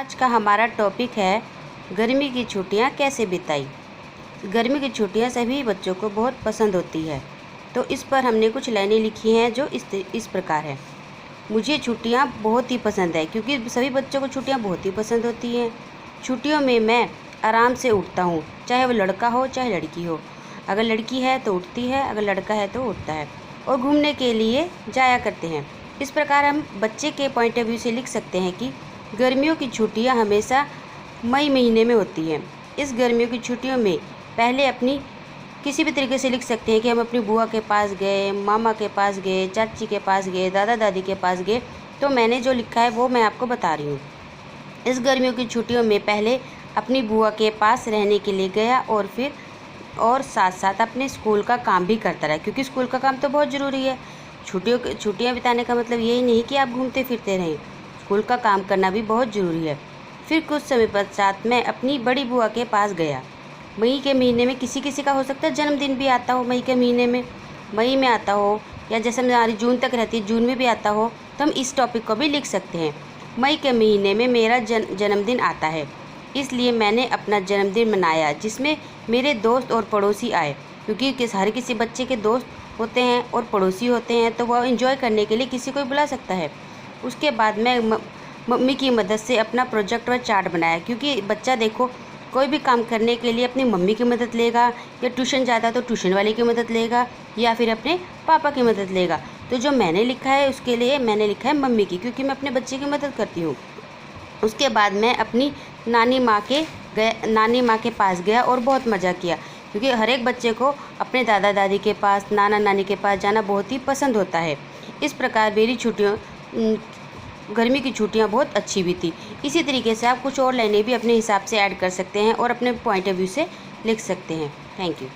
आज का हमारा टॉपिक है गर्मी की छुट्टियां कैसे बिताई। गर्मी की छुट्टियां सभी बच्चों को बहुत पसंद होती है, तो इस पर हमने कुछ लाइनें लिखी हैं जो इस प्रकार है। मुझे छुट्टियां बहुत ही पसंद है क्योंकि सभी बच्चों को छुट्टियां बहुत ही पसंद होती हैं। छुट्टियों में मैं आराम से उठता हूँ, चाहे वो लड़का हो चाहे लड़की हो। अगर लड़की है तो उठती है, अगर लड़का है तो उठता है, और घूमने के लिए जाया करते हैं। इस प्रकार हम बच्चे के पॉइंट ऑफ व्यू से लिख सकते हैं कि गर्मियों की छुट्टियां हमेशा मई महीने में होती हैं। इस गर्मियों की छुट्टियों में पहले अपनी किसी भी तरीके से लिख सकते हैं कि हम अपनी बुआ के पास गए, मामा के पास गए, चाची के पास गए, दादा दादी के पास गए। तो मैंने जो लिखा है वो मैं आपको बता रही हूँ। इस गर्मियों की छुट्टियों में पहले अपनी बुआ के पास रहने के लिए गया और साथ साथ अपने स्कूल का काम भी करता रहा, क्योंकि स्कूल का काम तो बहुत ज़रूरी है। छुट्टियाँ बिताने का मतलब यही नहीं कि आप घूमते फिरते रहें, स्कूल का काम करना भी बहुत ज़रूरी है। फिर कुछ समय पश्चात मैं अपनी बड़ी बुआ के पास गया। मई के महीने में किसी किसी का हो सकता है जन्मदिन भी आता हो, मई के महीने में, मई में आता हो, या जैसे हमारी जून तक रहती है जून में भी आता हो, तो हम इस टॉपिक को भी लिख सकते हैं। मई के महीने में मेरा जन्मदिन आता है, इसलिए मैंने अपना जन्मदिन मनाया, जिसमें मेरे दोस्त और पड़ोसी आए, क्योंकि हर किसी बच्चे के दोस्त होते हैं और पड़ोसी होते हैं, तो वह एंजॉय करने के लिए किसी को बुला सकता है। उसके बाद मैं मम्मी की मदद से अपना प्रोजेक्ट व चार्ट बनाया, क्योंकि बच्चा देखो कोई भी काम करने के लिए अपनी मम्मी की मदद लेगा, या ट्यूशन जाता है तो ट्यूशन वाले की मदद लेगा, या फिर अपने पापा की मदद लेगा। तो जो मैंने लिखा है उसके लिए मैंने लिखा है मम्मी की, क्योंकि मैं अपने बच्चे की मदद करती हूँ। उसके बाद मैं अपनी नानी माँ के पास गया और बहुत मज़ा किया, क्योंकि हर एक बच्चे को अपने दादा दादी के पास, नाना नानी के पास जाना बहुत ही पसंद होता है। इस प्रकार मेरी गर्मी की छुट्टियाँ बहुत अच्छी भी थी। इसी तरीके से आप कुछ और लाइनें भी अपने हिसाब से ऐड कर सकते हैं और अपने पॉइंट ऑफ व्यू से लिख सकते हैं। Thank you.